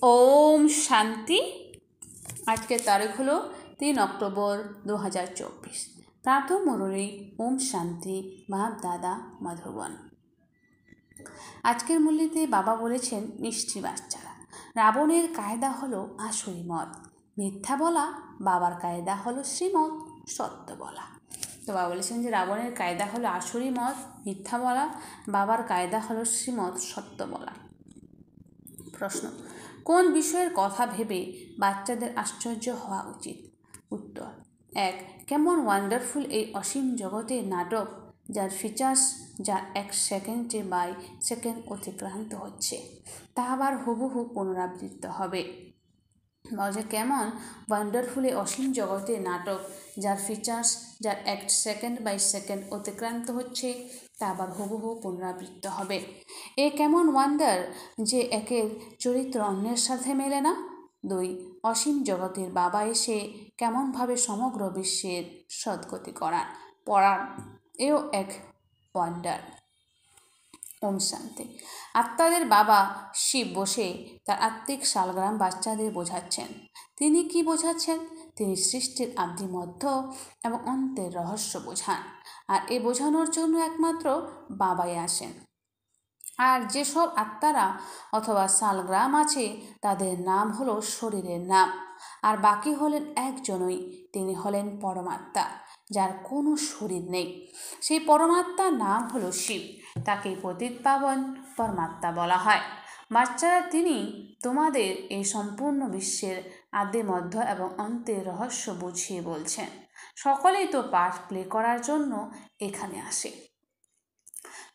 ওম শান্তি। আজকের তারিখ হলো 3 অক্টোবর 2024। প্রাত মুরলী ওম শান্তি বাপ দাদা মধুবন। আজকের মুরলীতে বাবা বলেছেন, মিষ্টি বাচ্চারা, রাবণের কায়দা হলো আসুরি মত, মিথ্যা বলা। বাবার কায়দা হলো শ্রীমত, সত্য বলা। তো বাবা বলেছেন যে রাবণের কায়দা হলো আসুরি মত, মিথ্যা বলা। বাবার কায়দা হলো শ্রীমত, সত্য বলা। প্রশ্ন: কোন বিষয়ের কথা ভেবে বাচ্চাদের আশ্চর্য হওয়া উচিত? উত্তর: 1. কেমন ওয়ান্ডারফুল এই অসীম জগতের নাটক, যার ফিচার্স যার 1 সেকেন্ডে বাই সেকেন্ড অতিক্রান্ত হচ্ছে, তা আবার হুবহু পুনরাবৃত্ত হবে। বলছে কেমন ওয়ান্ডারফুল এই অসীম জগতের নাটক, যার ফিচার্স যার 1 সেকেন্ড বাই সেকেন্ড অতিক্রান্ত হচ্ছে, তা আবার হুবহু পুনরাবৃত্ত হবে। এ কেমন ওয়ান্ডার যে একের চরিত্র অন্যের সাথে মেলে না। 2. অসীম জগতের বাবা এসে কেমনভাবে সমগ্র বিশ্বের সদ্গতি পড়ান, এও এক ওয়ান্ডার। ওম শান্তি। আত্মাদের বাবা শিব বসে তার আত্মিক শালগ্রাম বাচ্চাদের বোঝাচ্ছেন। তিনি কি বোঝাচ্ছেন? তিনি সৃষ্টির আদি মধ্য এবং অন্তের রহস্য বোঝান। আর এ বোঝানোর জন্য একমাত্র বাবাই আসেন। আর যেসব আত্মারা অথবা শালগ্রাম আছে, তাদের নাম হলো শরীরের নাম। আর বাকি হলেন একজনই, তিনি হলেন পরমাত্মা, যার কোনো শরীর নেই। সেই পরমাত্মার নাম হলো শিব। তাকে পতিত পাবন পরমাত্মা বলা হয়। বাচ্চারা, তিনি তোমাদের এই সম্পূর্ণ বিশ্বের আদি মধ্য এবং অন্তের রহস্য বুঝিয়ে বলছেন। সকলেই তো পার্ট প্লে করার জন্য এখানে আসে।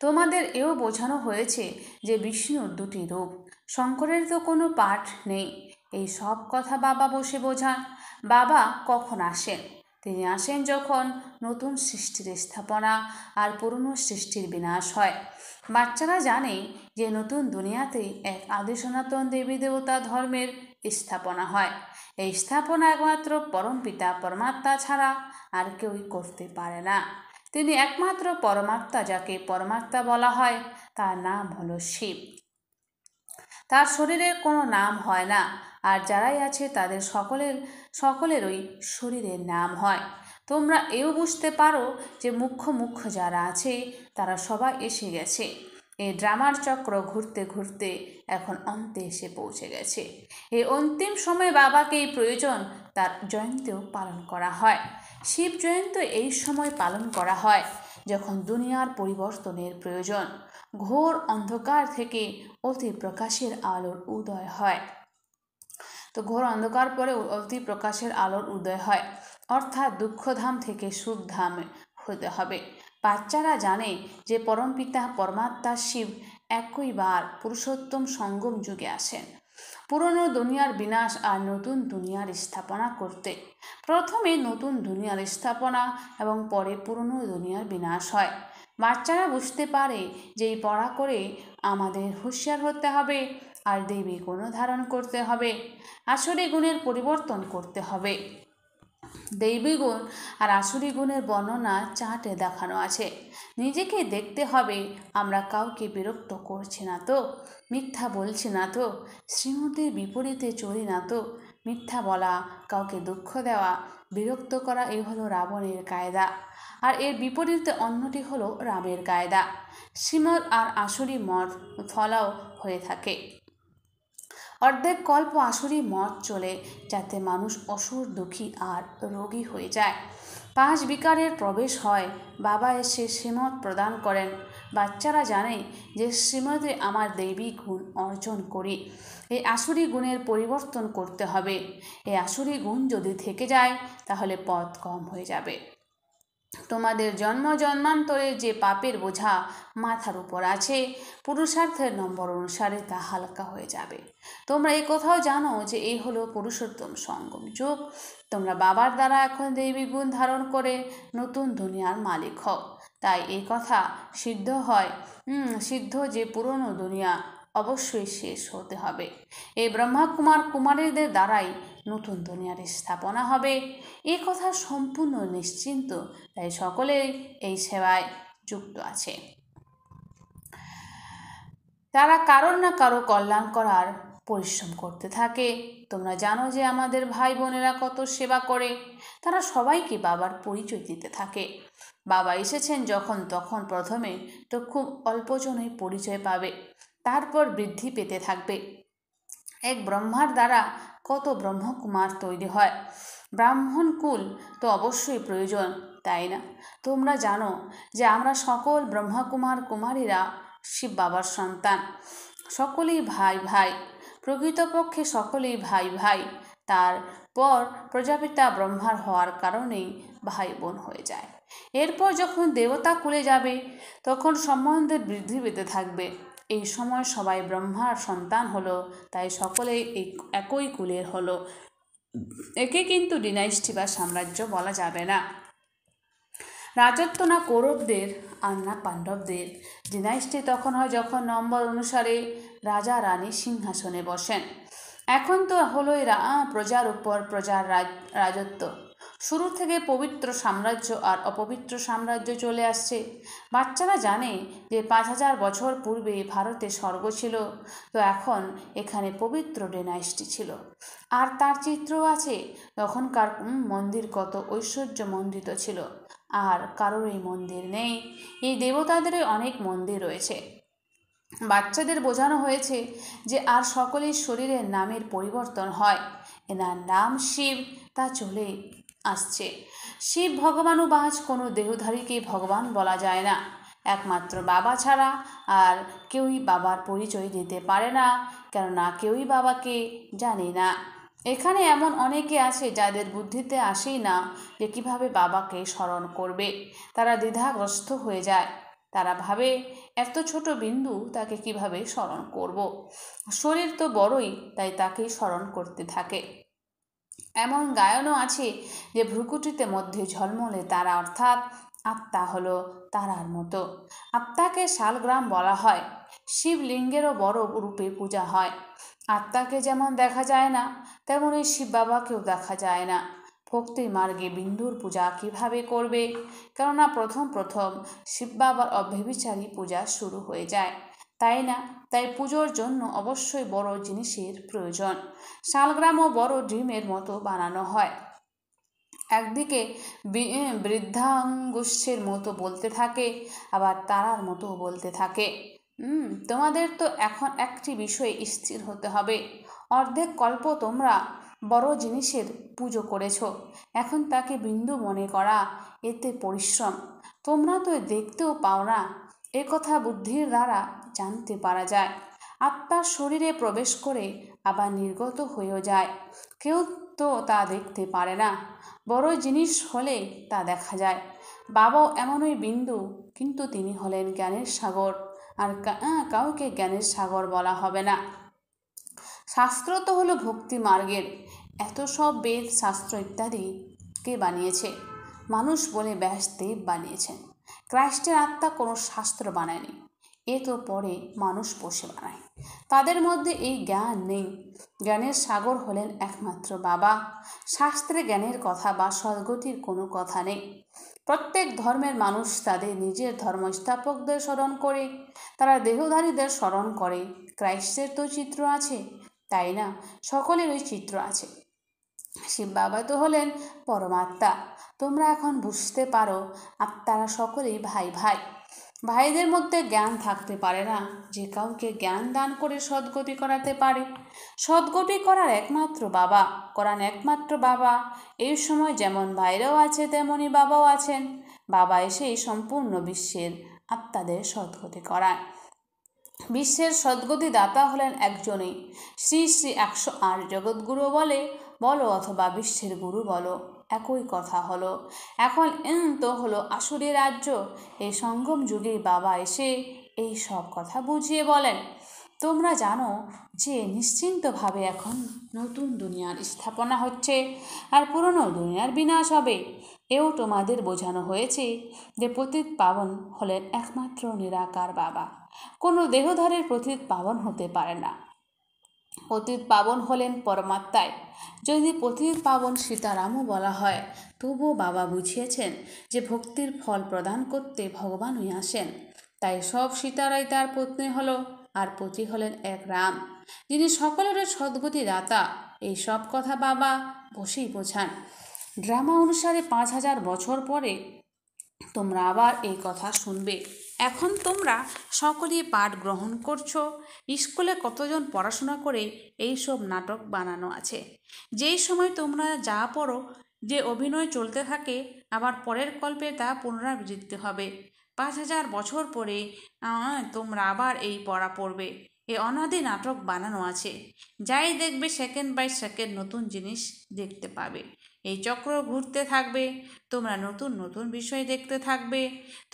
তোমাদের এও বোঝানো হয়েছে যে বিষ্ণুর 2টি রূপ, শঙ্করের তো কোনো পাঠ নেই। এই সব কথা বাবা বসে বোঝান। বাবা কখন আসেন? তিনি আসেন যখন নতুন সৃষ্টির স্থাপনা আর পুরনো সৃষ্টির বিনাশ হয়। বাচ্চারা জানে যে নতুন দুনিয়াতে এক আদি সনাতন দেবী দেবতা ধর্মের স্থাপনা হয়। এই স্থাপনা একমাত্র পরমপিতা পরমাত্মা ছাড়া আর কেউই করতে পারে না। তিনি একমাত্র পরমাত্মা, যাকে পরমাত্মা বলা হয়, তার নাম হলো শিব। তার শরীরের কোনো নাম হয় না, আর যারাই আছে তাদের সকলেরই শরীরের নাম হয়। তোমরা এও বুঝতে পারো যে মুখ্য যারা আছে তারা সবাই এসে গেছে। এই ড্রামার চক্র ঘুরতে ঘুরতে এখন অন্তে এসে পৌঁছে গেছে। এই অন্তিম সময়ে বাবাকেই প্রয়োজন, তার জয়ন্তীও পালন করা হয়। শিব জয়ন্তী এই সময় পালন করা হয় যখন দুনিয়ার পরিবর্তনের প্রয়োজন। ঘোর অন্ধকার থেকে অতি প্রকাশের আলোর উদয় হয়। তো ঘোর অন্ধকার পরে অতি প্রকাশের আলোর উদয় হয়, অর্থাৎ দুঃখধাম থেকে সুখধামে হতে হবে। বাচ্চারা জানে যে পরমপিতা পরমাত্মা শিব একইবার পুরুষোত্তম সঙ্গম যুগে আসেন পুরনো দুনিয়ার বিনাশ আর নতুন দুনিয়ার স্থাপনা করতে। প্রথমে নতুন দুনিয়ার স্থাপনা এবং পরে পুরনো দুনিয়ার বিনাশ হয়। বাচ্চারা বুঝতে পারে যে এই পড়া করে আমাদের হুঁশিয়ার হতে হবে আর দেবী গুণ ধারণ করতে হবে, আসুরি গুণের পরিবর্তন করতে হবে। দৈবী গুণ আর আসুরি গুণের বর্ণনা চার্টে দেখানো আছে। নিজেকে দেখতে হবে, আমরা কাউকে বিরক্ত করছি না তো, মিথ্যা বলছি না তো, শ্রীমতের বিপরীতে চলি না তো। মিথ্যা বলা, কাউকে দুঃখ দেওয়া, বিরক্ত করা, এই হলো রাবণের কায়দা। আর এর বিপরীতে অন্যটি হলো রামের কায়দা। শ্রীমত আর আসুরি মত ফলাও হয়ে থাকে। অর্ধেক কল্প আসুরি মত চলে, যাতে মানুষ অসুর, দুঃখী আর রোগী হয়ে যায়। 5 বিকারের প্রবেশ হয়। বাবা এসে শ্রীমত প্রদান করেন। বাচ্চারা জানে যে শ্রীমতে আমার দৈবিক গুণ অর্জন করি। এই আসুরি গুণের পরিবর্তন করতে হবে। এই আসুরি গুণ যদি থেকে যায়, তাহলে পথ কম হয়ে যাবে। তোমাদের জন্মান্তরে যে পাপের বোঝা মাথার উপর আছে, পুরুষার্থের নম্বর অনুসারে তা হালকা হয়ে যাবে। তোমরা এই কথাও জানো যে এই হলো পুরুষোত্তম সঙ্গম যুগ। তোমরা বাবার দ্বারা এখন দৈবী গুণ ধারণ করে নতুন দুনিয়ার মালিক হও। তাই এই কথা সিদ্ধ যে পুরনো দুনিয়া অবশ্যই শেষ হতে হবে। এই কুমারীদের দ্বারাই নতুন দুনিয়ার স্থাপনা হবে। এই কথা সম্পূর্ণ নিশ্চিন্ত, তাই সকলেই এই সেবায় যুক্ত আছে। তারা কারোর না কারো কল্যাণ করার পরিশ্রম করতে থাকে। তোমরা জানো যে আমাদের ভাই বোনেরা কত সেবা করে, তারা সবাইকে বাবার পরিচয় দিতে থাকে। বাবা এসেছেন যখন তখন প্রথমে তো খুব অল্পজনই পরিচয় পাবে, তারপর বৃদ্ধি পেতে থাকবে। এক ব্রহ্মার দ্বারা কত ব্রহ্মকুমার তৈরি হয়, ব্রাহ্মণ কুল তো অবশ্যই প্রয়োজন, তাই না? তোমরা জানো যে আমরা সকল ব্রহ্মকুমার কুমারীরা শিব বাবার সন্তান, সকলেই ভাই ভাই, প্রকৃতপক্ষে সকলেই ভাই ভাই। তারপর প্রজাপিতা ব্রহ্মার হওয়ার কারণেই ভাই বোন হয়ে যায়। এরপর যখন দেবতা কুলে যাবে তখন সম্বন্ধের বৃদ্ধি পেতে থাকবে। এই সময় সবাই ব্রহ্মার সন্তান হলো, তাই সকলেই একই কুলের হলো। একে কিন্তু ডিনাইস্টি বা সাম্রাজ্য বলা যাবে না। রাজত্ব না কৌরবদের আর না পাণ্ডবদের। ডিনাইস্টি তখন হয় যখন নম্বর অনুসারে রাজা রানী সিংহাসনে বসেন। এখন তো হলোই প্রজার উপর প্রজার রাজত্ব। শুরু থেকে পবিত্র সাম্রাজ্য আর অপবিত্র সাম্রাজ্য চলে আসছে। বাচ্চারা জানে যে 5000 বছর পূর্বে ভারতে স্বর্গ ছিল, তো এখন এখানে পবিত্র ডিনাইস্টি ছিল। আর তার চিত্র আছে তখনকার মন্দির কত ঐশ্বর্যমণ্ডিত ছিল, আর কারোর এই মন্দির নেই। এই দেবতাদের অনেক মন্দির রয়েছে। বাচ্চাদের বোঝানো হয়েছে যে আর সকলের শরীরের নামের পরিবর্তন হয়। এনার নাম শিব, তা চলে আসছে। শিব ভগবানও বাজ, কোনো দেহধারীকে ভগবান বলা যায় না। একমাত্র বাবা ছাড়া আর কেউই বাবার পরিচয় দিতে পারে না, কেননা কেউই বাবাকে জানে না। এখানে এমন অনেকে আছে যাদের বুদ্ধিতে আসেই না যে কিভাবে বাবাকে স্মরণ করবে। তারা দ্বিধাগ্রস্ত হয়ে যায়। তারা ভাবে এত ছোট বিন্দু, তাকে কিভাবে স্মরণ করব। শরীর তো বড়ই, তাই তাকেই স্মরণ করতে থাকে। এমন গায়নও আছে যে ভ্রুকুটিতে মধ্যে ঝলমলে তারা, অর্থাৎ আত্মা হলো তারার মতো। আত্মাকে শালগ্রাম বলা হয়। শিবলিঙ্গেরও বড় রূপে পূজা হয়। আত্মাকে যেমন দেখা যায় না, তেমনই শিব বাবাকেও দেখা যায় না। ভক্তির মার্গে বিন্দুর পূজা কিভাবে করবে? কেননা প্রথম শিব বাবার অব্যভিচারী পূজা শুরু হয়ে যায়, তাই না? তাই পুজোর জন্য অবশ্যই বড় জিনিসের প্রয়োজন। শালগ্রামও বড় ডিমের মতো বানানো হয়। একদিকে বৃদ্ধাঙ্গুষ্ঠের মতো বলতে থাকে, আবার তারার মতো বলতে থাকে। তোমাদের তো এখন একটি বিষয়ে স্থির হতে হবে। অর্ধেক কল্প তোমরা বড় জিনিসের পুজো করেছ, এখন তাকে বিন্দু মনে করা এতে পরিশ্রম। তোমরা তো দেখতেও পাও না, এ কথা বুদ্ধির দ্বারা জানতে পারা যায়। আত্মার শরীরে প্রবেশ করে আবার নির্গত হয়েও যায়, কেউ তো তা দেখতে পারে না। বড় জিনিস হলে তা দেখা যায়। বাবাও এমনই বিন্দু, কিন্তু তিনি হলেন জ্ঞানের সাগর, আর কাউকে জ্ঞানের সাগর বলা হবে না। শাস্ত্র তো হলো ভক্তি মার্গের। এত সব বেদ শাস্ত্র ইত্যাদি কে বানিয়েছে? মানুষ বলে ব্যাসদেব বানিয়েছেন। খ্রাস্টের আত্মা কোনো শাস্ত্র বানায়নি, এ তো পরে মানুষ বসে বানায়। তাদের মধ্যে এই জ্ঞান নেই। জ্ঞানের সাগর হলেন একমাত্র বাবা। শাস্ত্রে জ্ঞানের কথা বা সদ্গতির কোনো কথা নেই। প্রত্যেক ধর্মের মানুষ তাদের নিজের ধর্ম স্থাপকদের স্মরণ করে, তারা দেহধারীদের স্মরণ করে। খ্রাস্টের তো চিত্র আছে, তাই না? সকলের ওই চিত্র আছে। শিব বাবা তো হলেন পরমাত্মা। তোমরা এখন বুঝতে পারো আত্মারা সকলেই ভাই ভাই। ভাইদের মধ্যে জ্ঞান থাকতে পারে না যে কাউকে জ্ঞান দান করে সদ্গতি করাতে পারে। সদ্গতি করার একমাত্র বাবা, করান একমাত্র বাবা। এই সময় যেমন ভাইরাও আছে, তেমনই বাবাও আছেন। বাবা এসেই সম্পূর্ণ বিশ্বের আত্মাদের সদ্গতি করায়। বিশ্বের সদ্গতি দাতা হলেন একজনই, শ্রী শ্রী 108 জগৎগুরু বলো অথবা বিশ্বের গুরু বলো, একই কথা হলো। এখন তো হলো আসুরি রাজ্য। এই সঙ্গম যুগে বাবা এসে এই সব কথা বুঝিয়ে বলেন। তোমরা জানো যে নিশ্চিন্তভাবে এখন নতুন দুনিয়ার স্থাপনা হচ্ছে, আর পুরনো দুনিয়ার বিনাশ হবে। এও তোমাদের বোঝানো হয়েছে যে পতিত পাবন হলেন একমাত্র নিরাকার বাবা। কোনো দেহধারীর পতিত পাবন হতে পারে না। পতিত পাবন হলেন পরমাত্মায়। যদি পতিত পাবন সীতারামও বলা হয়, তবুও বাবা বুঝিয়েছেন যে ভক্তির ফল প্রদান করতে ভগবানই আসেন। তাই সব সীতারাই তার পত্নী হলো, আর পতি হলেন এক রাম, যিনি সকলের সদ্গতি দাতা। এই সব কথা বাবা বসেই বোঝান। ড্রামা অনুসারে 5000 বছর পরে তোমরা আবার এই কথা শুনবে। এখন তোমরা সকলেই পাঠ গ্রহণ করছো। স্কুলে কতজন পড়াশোনা করে এই সব নাটক বানানো আছে। যেই সময় তোমরা যা পড়ো, যে অভিনয় চলতে থাকে, আবার পরের কল্পে তা পুনরাবৃত্তি হবে। 5000 বছর পরে তোমরা আবার এই পড়া পড়বে। এ অনাদি নাটক বানানো আছে। যাই দেখবে সেকেন্ড বাই সেকেন্ড নতুন জিনিস দেখতে পাবে। এই চক্র ঘুরতে থাকবে। তোমরা নতুন নতুন বিষয় দেখতে থাকবে।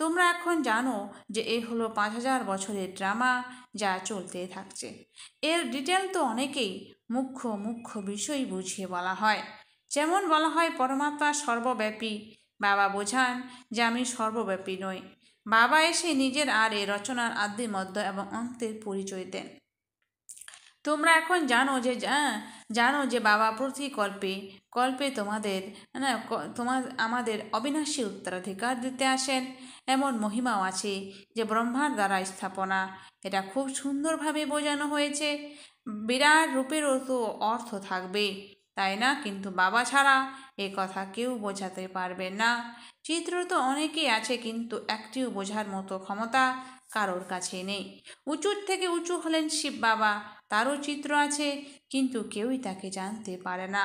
তোমরা এখন জানো যে এ হলো 5000 বছরের ড্রামা, যা চলতে থাকছে। এর ডিটেল তো অনেকেই মুখ্য মুখ্য বিষয় বুঝিয়ে বলা হয়। যেমন বলা হয় পরমাত্মা সর্বব্যাপী। বাবা বোঝান যে আমি সর্বব্যাপী নই। বাবা এসে নিজের আর এ রচনার আদি মধ্য এবং অন্তের পরিচয় দেন। তোমরা এখন জানো যে বাবা প্রতি কল্পে আমাদের অবিনাশী উত্তরাধিকার দিতে আসেন। এমন মহিমাও আছে যে ব্রহ্মার দ্বারা স্থাপনা। এটা খুব সুন্দরভাবে বোঝানো হয়েছে। বিরাট রূপেরও তো অর্থ থাকবে, তাই না? কিন্তু বাবা ছাড়া এ কথা কেউ বোঝাতে পারবে না। চিত্র তো অনেকেই আছে, কিন্তু একটিও বোঝার মতো ক্ষমতা কারোর কাছে নেই। উঁচুর থেকে উঁচু হলেন শিব বাবা, তারও চিত্র আছে, কিন্তু কেউই তাকে জানতে পারে না।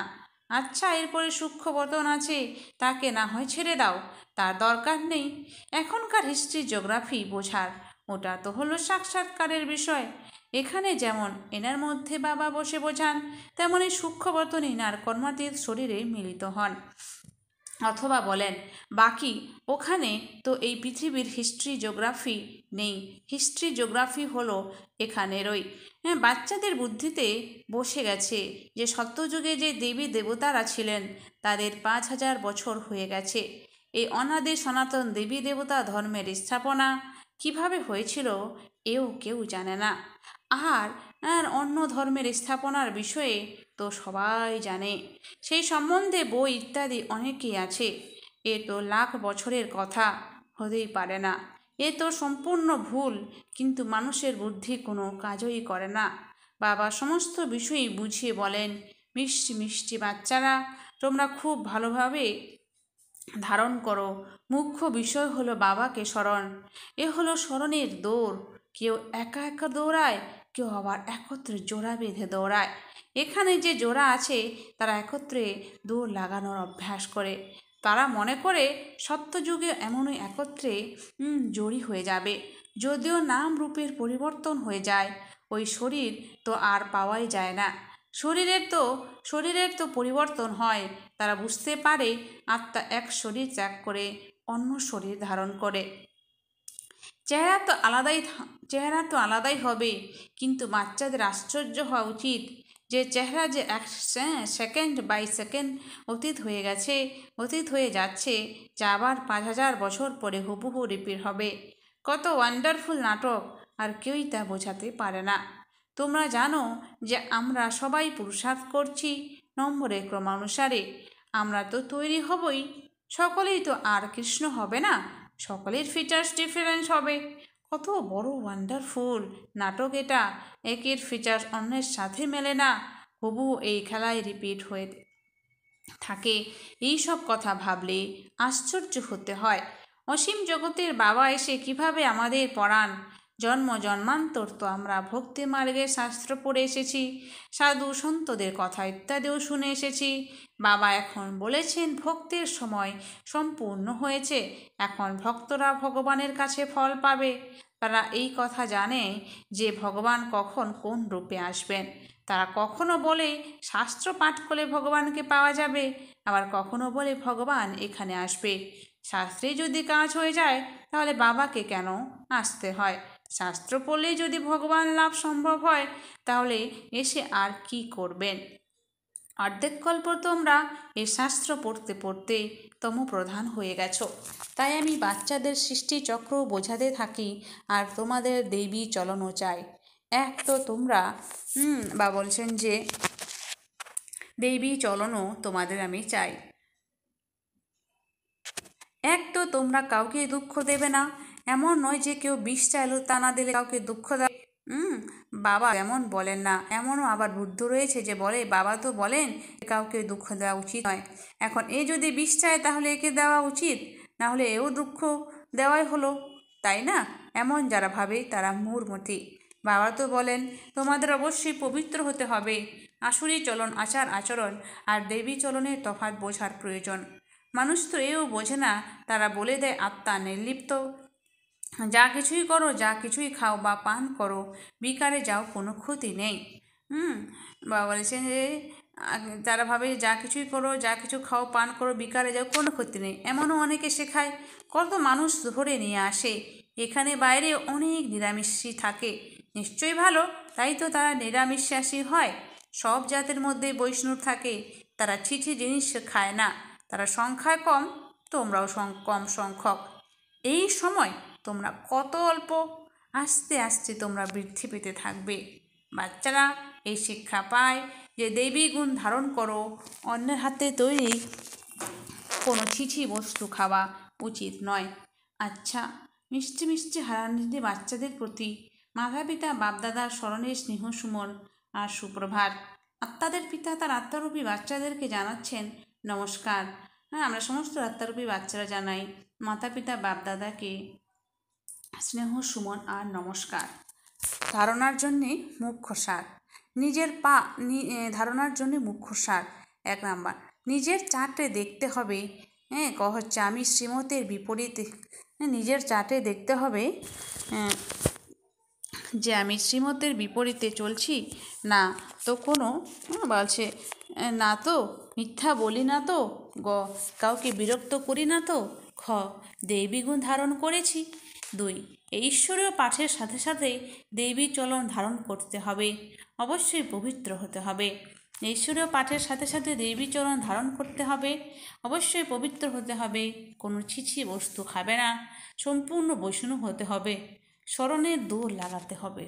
আচ্ছা, এরপরে সূক্ষ্ম বতন আছে, তাকে না হয় ছেড়ে দাও, তার দরকার নেই এখনকার হিস্ট্রি জিওগ্রাফি বোঝার। ওটা তো হলো সাক্ষাৎকারের বিষয়। এখানে যেমন এনার মধ্যে বাবা বসে বোঝান, তেমনই সূক্ষ্ম বতন এনার কর্মাতীত শরীরে মিলিত হন। অথবা বলেন বাকি ওখানে তো এই পৃথিবীর হিস্ট্রি জিওগ্রাফি নেই। হিস্ট্রি জিওগ্রাফি হলো এখানেরই। বাচ্চাদের বুদ্ধিতে বসে গেছে যে সত্যযুগে যে দেবী দেবতারা ছিলেন তাদের 5000 বছর হয়ে গেছে। এই অনাদি সনাতন দেবী দেবতা ধর্মের স্থাপনা কিভাবে হয়েছিল এও কেউ জানে না। আর অন্য ধর্মের স্থাপনার বিষয়ে তো সবাই জানে। সেই সম্বন্ধে বই ইত্যাদি অনেকই আছে। এ তো লাখ বছরের কথা হতেই পারে না। এ তো সম্পূর্ণ ভুল। কিন্তু মানুষের বুদ্ধি কোনো কাজই করে না। বাবা সমস্ত বিষয়ই বুঝিয়ে বলেন। মিষ্টি মিষ্টি বাচ্চারা, তোমরা খুব ভালোভাবে ধারণ করো। মুখ্য বিষয় হলো বাবাকে স্মরণ। এ হলো স্মরণের দৌড়। কেউ একা একা দৌড়ায়, কেউ আবার একত্রে জোড়া বেঁধে দৌড়ায়। এখানে যে জোড়া আছে তারা একত্রে দৌড় লাগানোর অভ্যাস করে। তারা মনে করে সত্যযুগে এমনই একত্রে জড়ি হয়ে যাবে। যদিও নাম রূপের পরিবর্তন হয়ে যায়, ওই শরীর তো আর পাওয়াই যায় না। শরীরের তো পরিবর্তন হয়। তারা বুঝতে পারে আত্মা এক শরীর ত্যাগ করে অন্য শরীর ধারণ করে। চেহারা তো আলাদাই হবে। কিন্তু বাচ্চাদের আশ্চর্য হওয়া উচিত যে চেহারা যে এক সেকেন্ড বাই সেকেন্ড অতীত হয়ে যাচ্ছে, যা আবার 5000 বছর পরে হুবহু রিপিট হবে। কত ওয়ান্ডারফুল নাটক, আর কেউই তা বোঝাতে পারে না। তোমরা জানো যে আমরা সবাই পুরুষার্থ করছি নম্বরের ক্রমানুসারে। আমরা তো তৈরি হবই, সকলেই তো আর কৃষ্ণ হবে না। সকলের ফিচার্স ডিফারেন্স হবে। কত বড় ওয়ান্ডারফুল নাটক এটা। একের ফিচার্স অন্যের সাথে মেলে না, হুবহু এই খেলায় রিপিট হয়ে থাকে। এই সব কথা ভাবলে আশ্চর্য হতে হয়। অসীম জগতের বাবা এসে কিভাবে আমাদের পড়ান। জন্ম জন্মান্তর তো আমরা ভক্তি মার্গের শাস্ত্র পড়ে এসেছি, সাধু সন্তদের কথা ইত্যাদিও শুনে এসেছি। বাবা এখন বলেছেন ভক্তির সময় সম্পূর্ণ হয়েছে, এখন ভক্তরা ভগবানের কাছে ফল পাবে। তারা এই কথা জানে যে ভগবান কখন কোন রূপে আসবেন। তারা কখনো বলে শাস্ত্র পাঠ করলে ভগবানকে পাওয়া যাবে, আবার কখনো বলে ভগবান এখানে আসবে। শাস্ত্রে যদি কাজ হয়ে যায় তাহলে বাবাকে কেন আসতে হয়? শাস্ত্র পড়লেই যদি ভগবান লাভ সম্ভব হয় তাহলে এসে আর কি করবেন? অর্ধেক কল্প তোমরা এই শাস্ত্র পড়তে পড়তে তমপ্রধান হয়ে গেছো। তাই আমি বাচ্চাদের সৃষ্টিচক্র বোঝাতে থাকি, আর তোমাদের দেবী চলনও চাই। এক তো তোমরা বা বলছেন যে দেবী চলনও তোমাদের আমি চাই। এক তো তোমরা কাউকে দুঃখ দেবে না। এমন নয় যে কেউ বিষ চাইলো তা না দিলে কাউকে দুঃখ দেয়। বাবা এমন বলেন না। এমনও আবার বুদ্ধ রয়েছে যে বলে বাবা তো বলেন কাউকে দুঃখ দেওয়া উচিত নয়। এখন এ যদি বিষ চায় তাহলে একে দেওয়া উচিত, না হলে এও দুঃখ দেওয়াই হলো, তাই না? এমন যারা ভাবে তারা মূঢ়মতি। বাবা তো বলেন তোমাদের অবশ্যই পবিত্র হতে হবে। আসুরি চলন আচার আচরণ আর দেবী চলনের তফাৎ বোঝার প্রয়োজন। মানুষ তো এও বোঝে না, তারা বলে দেয় আত্মা নির্লিপ্ত, যা কিছুই করো, যা কিছুই খাও বা পান করো, বিকারে যাও, কোনো ক্ষতি নেই। বাবা বলেছেন যে তারা ভাবে যা কিছুই করো, যা কিছু খাও পান করো, বিকারে যাও, কোনো ক্ষতি নেই। এমনও অনেকে শেখায়, কত মানুষ ধরে নিয়ে আসে, এখানে বাইরে অনেক নিরামিষী থাকে, নিশ্চয়ই ভালো, তাই তো তারা নিরামিষাশী হয়। সব জাতের মধ্যে বৈষ্ণব থাকে, তারা ছিছি জিনিস খায় না, তারা সংখ্যায় কম, তোমরাও কম সংখ্যক। এই সময় তোমরা কত অল্প, আস্তে আস্তে তোমরা বৃদ্ধি পেতে থাকবে। বাচ্চারা এই শিক্ষা পায় যে দেবী গুণ ধারণ করো, অন্যের হাতে তৈরি কোনো ছিছি বস্তু খাওয়া উচিত নয়। আচ্ছা, মিষ্টি মিষ্টি হারানিধি বাচ্চাদের প্রতি মাতা পিতা বাপদাদার স্মরণের স্নেহ সুমন আর সুপ্রভাত। আত্মাদের পিতা তার আত্মারূপী বাচ্চাদেরকে জানাচ্ছেন নমস্কার। আমরা সমস্ত আত্মারূপী বাচ্চারা জানাই মাতা পিতা বাপদাদাকে স্নেহ সুমন আর নমস্কার। ধারণার জন্যে মুখ্য সার। নিজের ধারণার জন্য মুখ্য সার। 1 নাম্বার, নিজের চার্টে দেখতে হবে, হচ্ছে আমি শ্রীমতের বিপরীতে, নিজের চার্টে দেখতে হবে যে আমি শ্রীমতের বিপরীতে চলছি না তো কোনো, বলছে না তো মিথ্যা বলি না তো, কাউকে বিরক্ত করি না তো, দেবী গুণ ধারণ করেছি। 2, এই ঈশ্বরীয় পাঠের সাথে সাথে দেবী চলন ধারণ করতে হবে, অবশ্যই পবিত্র হতে হবে। ঈশ্বরীয় পাঠের সাথে সাথে দেবী চলন ধারণ করতে হবে, অবশ্যই পবিত্র হতে হবে, কোনো ছিছি বস্তু খাবে না, সম্পূর্ণ বৈষ্ণব হতে হবে, স্মরণের দৌড় লাগাতে হবে।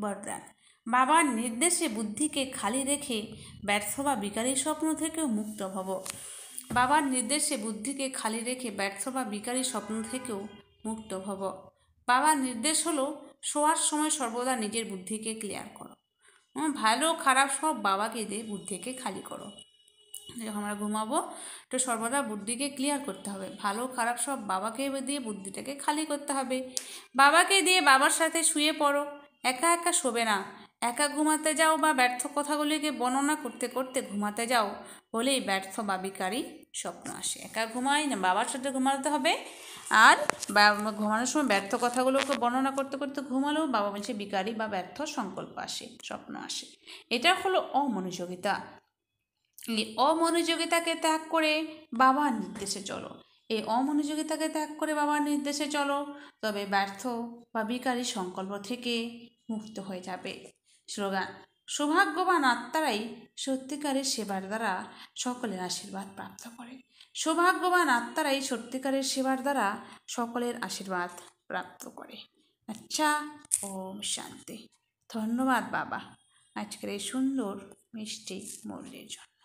বরদান, বাবার নির্দেশে বুদ্ধিকে খালি রেখে ব্যর্থ বা বিকারী স্বপ্ন থেকেও মুক্ত ভব। বাবার নির্দেশে বুদ্ধিকে খালি রেখে ব্যর্থ বা বিকারী স্বপ্ন থেকেও মুক্ত ভব। বাবার নির্দেশ হলো শোয়ার সময় সর্বদা নিজের বুদ্ধিকে ক্লিয়ার করো। ভালো খারাপ সব বাবাকে দিয়ে বুদ্ধিকে খালি করো। যখন আমরা ঘুমাবো তো সর্বদা বুদ্ধিকে ক্লিয়ার করতে হবে, ভালো খারাপ সব বাবাকে দিয়ে বুদ্ধিটাকে খালি করতে হবে। বাবাকে দিয়ে বাবার সাথে শুয়ে পড়ো, একা একা শোবে না। একা ঘুমাতে যাও বা ব্যর্থ কথাগুলিকে বর্ণনা করতে করতে ঘুমাতে যাও, হলেই ব্যর্থ বা বিকারী স্বপ্ন আসে। একা ঘুমাই না, বাবার সাথে ঘুমাতে হবে। আর ঘুমানোর সময় ব্যর্থ কথাগুলোকে বর্ণনা করতে করতে ঘুমালেও বাবা বলছে বিকারী বা ব্যর্থ সংকল্প আসে, স্বপ্ন আসে। এটা হলো অমনোযোগিতা। এই অমনোযোগিতাকে ত্যাগ করে বাবার নির্দেশে চলো। এই অমনোযোগিতাকে ত্যাগ করে বাবার নির্দেশে চলো, তবে ব্যর্থ বা বিকারী সংকল্প থেকে মুক্ত হয়ে যাবে। স্লোগান, সৌভাগ্যবান আত্মারাই সত্যিকারের সেবার দ্বারা সকলের আশীর্বাদ প্রাপ্ত করে। সৌভাগ্যবান আত্মারাই সত্যিকারের সেবার দ্বারা সকলের আশীর্বাদ প্রাপ্ত করে। আচ্ছা, ওম শান্তি। ধন্যবাদ বাবা আজকের এই সুন্দর মিষ্টি মূল্যের জন্য।